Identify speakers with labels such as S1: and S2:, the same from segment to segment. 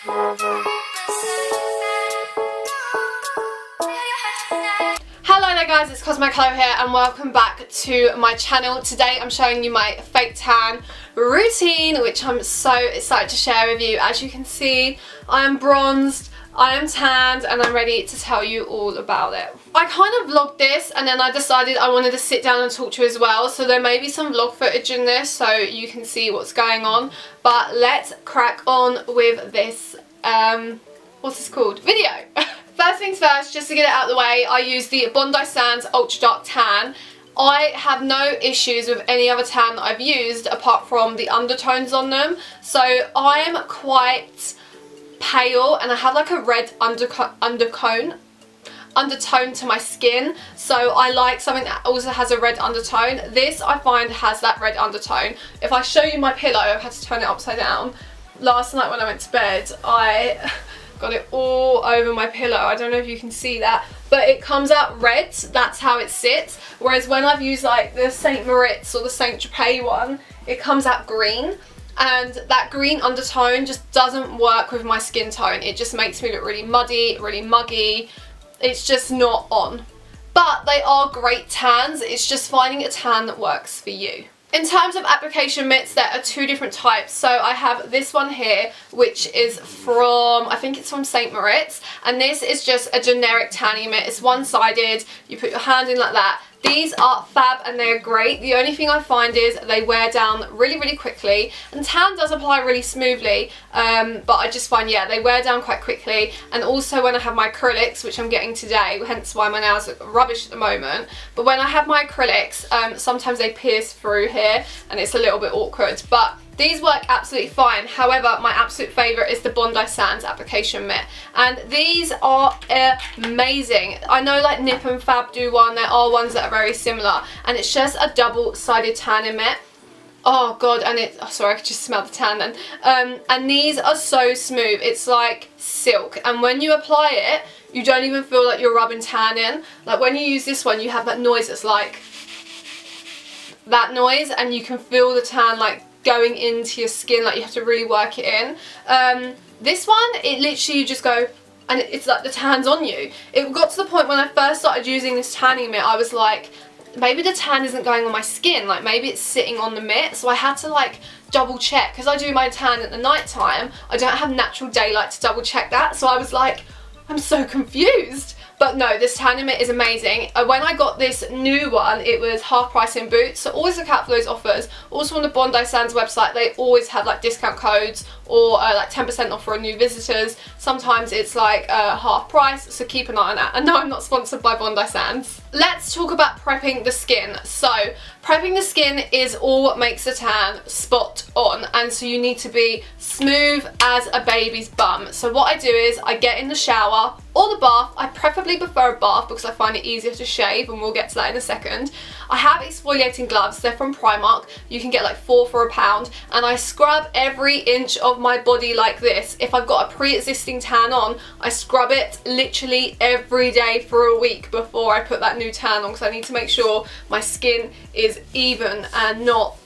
S1: Hello there guys, it's Cosmo here and welcome back to my channel. Today I'm showing you my fake tan routine, which I'm so excited to share with you. As you can see, I am bronzed, I am tanned, and I'm ready to tell you all about it. I kind of vlogged this and then I decided I wanted to sit down and talk to you as well, so there may be some vlog footage in this so you can see what's going on. But let's crack on with this, what's this called? Video. First things first, just to get it out of the way, I use the Bondo Sand Ultra Dark Tan. I have no issues with any other tan that I've used apart from the undertones on them. So I'm quite pale and I have like a red undertone to my skin, so I like something that also has a red undertone. This I find has that red undertone. If I show you my pillow, I've had to turn it upside down. Last night when I went to bed, I got it all over my pillow. I don't know if you can see that, but it comes out red. That's how it sits. Whereas when I've used like the Saint Moritz or the Saint Tropez one, it comes out green. And that green undertone just doesn't work with my skin tone. It just makes me look really muddy, really muggy. It's just not on. But they are great tans. It's just finding a tan that works for you. In terms of application mitts, there are two different types. So I have this one here, which is from, I think it's from Saint Moritz. And this is just a generic tanning mitt. It's one-sided. You put your hand in like that. These are fab and they're great. The only thing I find is they wear down really, really quickly. And tan does apply really smoothly, but I just find, yeah, they wear down quite quickly. And also when I have my acrylics, which I'm getting today, hence why my nails look rubbish at the moment. But when I have my acrylics, sometimes they pierce through here and it's a little bit awkward. But these work absolutely fine. However, my absolute favourite is the Bondi Sand application mitt. And these are amazing. I know like Nip and Fab do one. There are ones that are very similar. And it's just a double-sided tanning mitt. Oh god, and it, oh sorry, I could just smell the tan then. And these are so smooth. It's like silk. And when you apply it, you don't even feel like you're rubbing tan in. Like when you use this one, you have that noise that's like that noise, and you can feel the tan like going into your skin, like you have to really work it in. This one, it literally, you just go and it's like the tan's on you. It got to the point when I first started using this tanning mitt, I was like, maybe the tan isn't going on my skin, like maybe it's sitting on the mitt. So I had to like double check, because I do my tan at the night time. I don't have natural daylight to double check that, so I was like, I'm so confused. But no, this tanning mitt is amazing. When I got this new one, it was half price in Boots, so always look out for those offers. Also on the Bondi Sands website, they always have like discount codes or like 10% off for new visitors. Sometimes it's like half price, so keep an eye on that. And no, I'm not sponsored by Bondi Sands. Let's talk about prepping the skin. So prepping the skin is all what makes a tan spot on, and so you need to be smooth as a baby's bum. So what I do is I get in the shower or the bath. I preferably prefer a bath because I find it easier to shave, and we'll get to that in a second. I have exfoliating gloves. They're from Primark. You can get like 4 for £1, and I scrub every inch of my body like this. If I've got a pre-existing tan on, I scrub it literally every day for a week before I put that new tan on, because I need to make sure my skin is even and not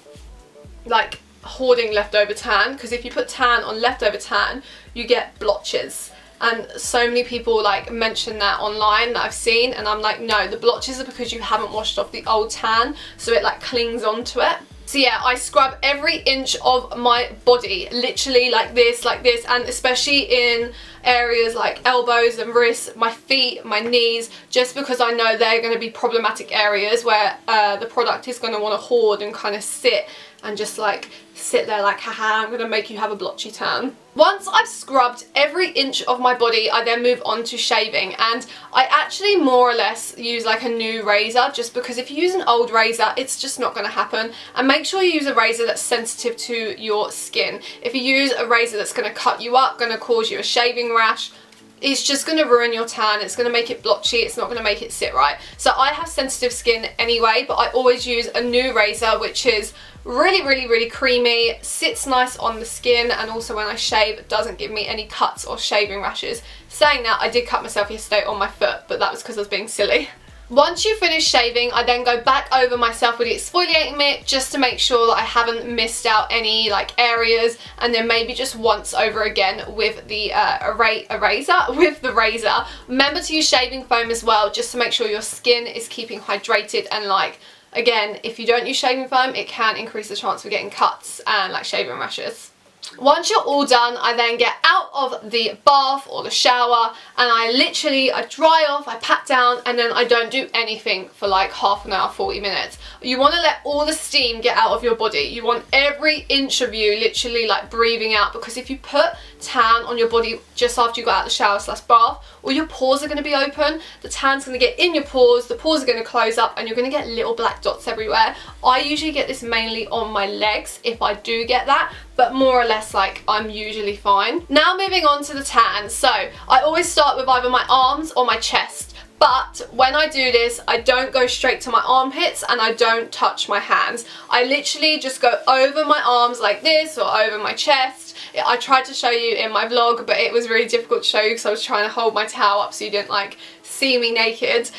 S1: like hoarding leftover tan, because if you put tan on leftover tan, you get blotches. And so many people like mention that online that I've seen, and I'm like, no, the blotches are because you haven't washed off the old tan, so it like clings onto it. So yeah, I scrub every inch of my body, literally like this, and especially in areas like elbows and wrists, my feet, my knees, just because I know they're going to be problematic areas where the product is going to want to hoard and kind of sit and just like sit there like, haha, I'm going to make you have a blotchy tan. Once I've scrubbed every inch of my body, I then move on to shaving, and I actually more or less use like a new razor, just because if you use an old razor, it's just not going to happen. And make sure you use a razor that's sensitive to your skin. If you use a razor that's going to cut you up, going to cause you a shaving rash, it's just going to ruin your tan. It's going to make it blotchy. It's not going to make it sit right. So I have sensitive skin anyway, but I always use a new razor, which is really creamy, sits nice on the skin, and also when I shave, it doesn't give me any cuts or shaving rashes. Saying that, I did cut myself yesterday on my foot, but that was because I was being silly. Once you finish shaving, I then go back over myself with the exfoliating mitt just to make sure that I haven't missed out any like areas, and then maybe just once over again with the razor. Remember to use shaving foam as well, just to make sure your skin is keeping hydrated, and like, again, if you don't use shaving foam, it can increase the chance of getting cuts and like shaving rashes. Once you're all done, I then get out of the bath or the shower, and I dry off, I pat down, and then I don't do anything for like half an hour, 40 minutes. You want to let all the steam get out of your body. You want every inch of you literally like breathing out, because if you put tan on your body just after you got out of the shower / bath, all your pores are going to be open, the tan's going to get in your pores, the pores are going to close up, and you're going to get little black dots everywhere. I usually get this mainly on my legs if I do get that, but more or less like I'm usually fine. Now moving on to the tan. So I always start with either my arms or my chest, but when I do this, I don't go straight to my armpits and I don't touch my hands. I literally just go over my arms like this or over my chest. I tried to show you in my vlog, but it was really difficult to show you because I was trying to hold my towel up so you didn't like see me naked.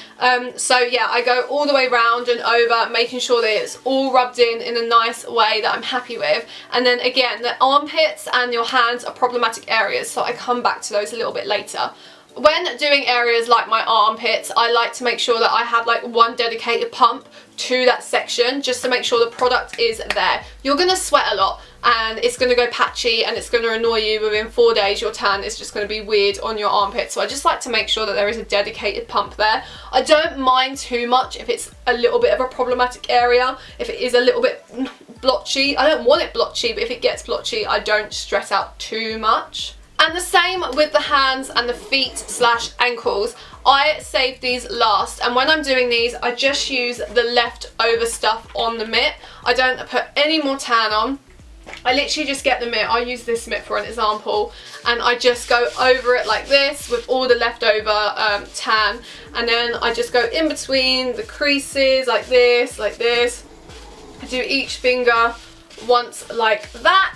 S1: So yeah, I go all the way round and over, making sure that it's all rubbed in a nice way that I'm happy with. And then again, the armpits and your hands are problematic areas, so I come back to those a little bit later. When doing areas like my armpits, I like to make sure that I have like one dedicated pump to that section, just to make sure the product is there. You're going to sweat a lot and it's going to go patchy and it's going to annoy you. Within 4 days your tan is just going to be weird on your armpit, so I just like to make sure that there is a dedicated pump there. I don't mind too much if it's a little bit of a problematic area, if it is a little bit blotchy. I don't want it blotchy, but if it gets blotchy I don't stress out too much. And the same with the hands and the feet / ankles. I save these last, and when I'm doing these I just use the leftover stuff on the mitt. I don't put any more tan on. I literally just get the mitt, I'll use this mitt for an example, and I just go over it like this with all the leftover tan, and then I just go in between the creases like this, like this. I do each finger once like that.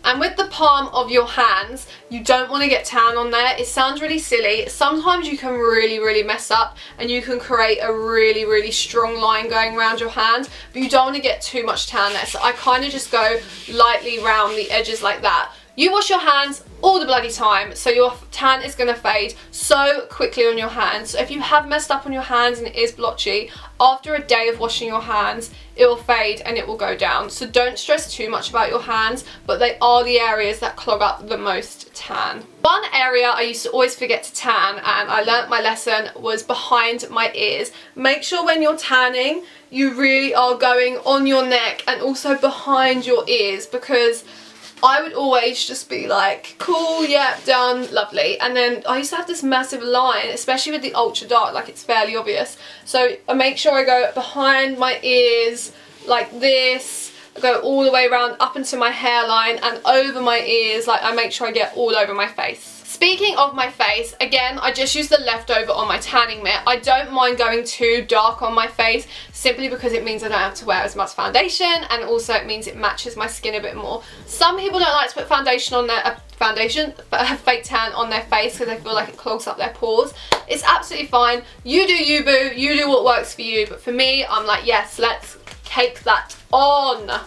S1: And with the palm of your hands, you don't want to get tan on there. It sounds really silly. Sometimes you can really mess up and you can create a really strong line going around your hand, but you don't want to get too much tan there. So I kind of just go lightly round the edges like that. You wash your hands all the bloody time, so your tan is going to fade so quickly on your hands. So if you have messed up on your hands and it is blotchy, after a day of washing your hands, it will fade and it will go down. So don't stress too much about your hands, but they are the areas that clog up the most tan. One area I used to always forget to tan, and I learnt my lesson, was behind my ears. Make sure when you're tanning, you really are going on your neck and also behind your ears, because I would always just be like, cool, yeah, done, lovely. And then I used to have this massive line, especially with the ultra dark, like it's fairly obvious. So I make sure I go behind my ears like this, I go all the way around up into my hairline and over my ears, like I make sure I get all over my face. Speaking of my face, again, I just use the leftover on my tanning mitt. I don't mind going too dark on my face, simply because it means I don't have to wear as much foundation, and also it means it matches my skin a bit more. Some people don't like to put foundation on their fake tan on their face because they feel like it clogs up their pores. It's absolutely fine. You do you, boo. You do what works for you. But for me, I'm like, yes, let's cake that on.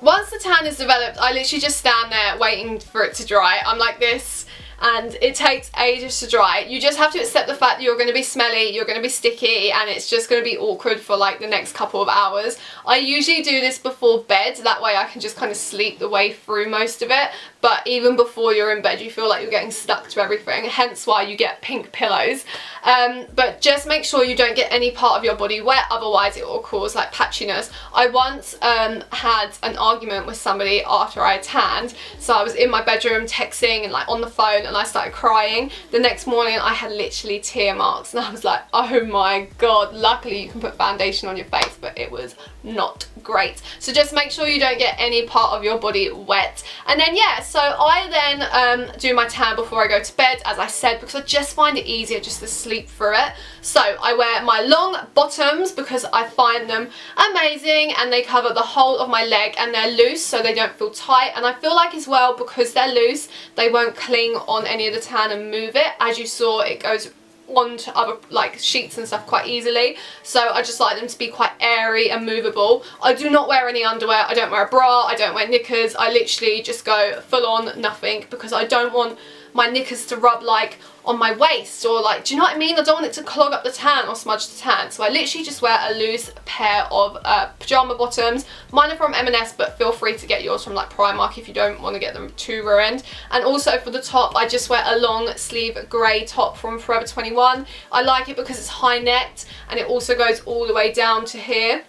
S1: Once the tan is developed, I literally just stand there waiting for it to dry. I'm like this, and it takes ages to dry. You just have to accept the fact that you're going to be smelly, you're going to be sticky, and it's just going to be awkward for like the next couple of hours. I usually do this before bed, that way I can just kind of sleep the way through most of it. But even before you're in bed, you feel like you're getting stuck to everything, hence why you get pink pillows. But just make sure you don't get any part of your body wet, otherwise it will cause like patchiness. I once had an argument with somebody after I tanned, so I was in my bedroom texting and like on the phone, and I started crying. The next morning I had literally tear marks, and I was like, oh my god. Luckily you can put foundation on your face, but it was not great. So just make sure you don't get any part of your body wet. And then yeah, so I then do my tan before I go to bed, as I said, because I just find it easier just to sleep through it. So I wear my long bottoms because I find them amazing, and they cover the whole of my leg, and they're loose so they don't feel tight. And I feel like as well, because they're loose, they won't cling on any of the tan and move it. As you saw, it goes onto other like sheets and stuff quite easily, so I just like them to be quite airy and movable. I do not wear any underwear, I don't wear a bra, I don't wear knickers, I literally just go full on nothing, because I don't want my knickers to rub like on my waist, or like, do you know what I mean? I don't want it to clog up the tan or smudge the tan, so I literally just wear a loose pair of pyjama bottoms. Mine are from M&S, but feel free to get yours from like Primark if you don't want to get them too ruined. And also for the top, I just wear a long sleeve grey top from Forever 21. I like it because it's high necked and it also goes all the way down to here.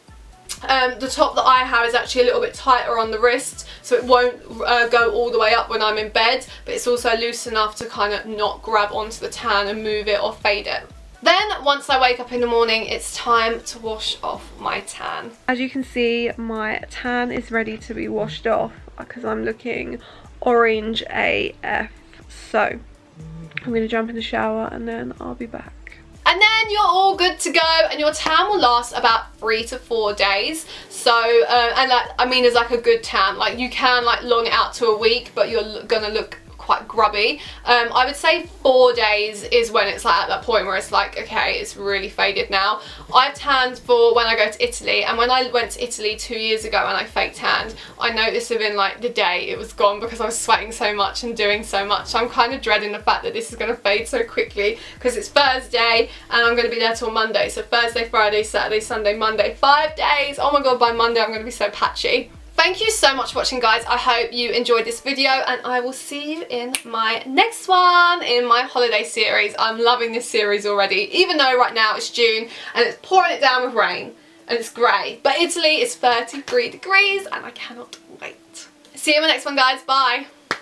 S1: The top that I have is actually a little bit tighter on the wrist, so it won't go all the way up when I'm in bed, but it's also loose enough to kind of not grab onto the tan and move it or fade it. Then once I wake up in the morning, it's time to wash off my tan. As you can see, my tan is ready to be washed off because I'm looking orange AF. So I'm going to jump in the shower and then I'll be back. And then you're all good to go, and your tan will last about 3 to 4 days. So, and like, I mean, it's like a good tan. Like, you can like long it out to a week, but you're gonna look quite grubby. I would say 4 days is when it's like at that point where it's like, okay, it's really faded now. I've tanned for when I go to Italy, and when I went to Italy 2 years ago and I fake tanned, I noticed within like the day it was gone because I was sweating so much and doing so much. So I'm kind of dreading the fact that this is going to fade so quickly, because it's Thursday and I'm going to be there till Monday. So Thursday, Friday, Saturday, Sunday, Monday, 5 days. Oh my god, by Monday I'm going to be so patchy. Thank you so much for watching, guys. I hope you enjoyed this video, and I will see you in my next one in my holiday series. I'm loving this series already, even though right now it's June and it's pouring it down with rain and it's grey. But Italy is 33 degrees and I cannot wait. See you in my next one, guys. Bye.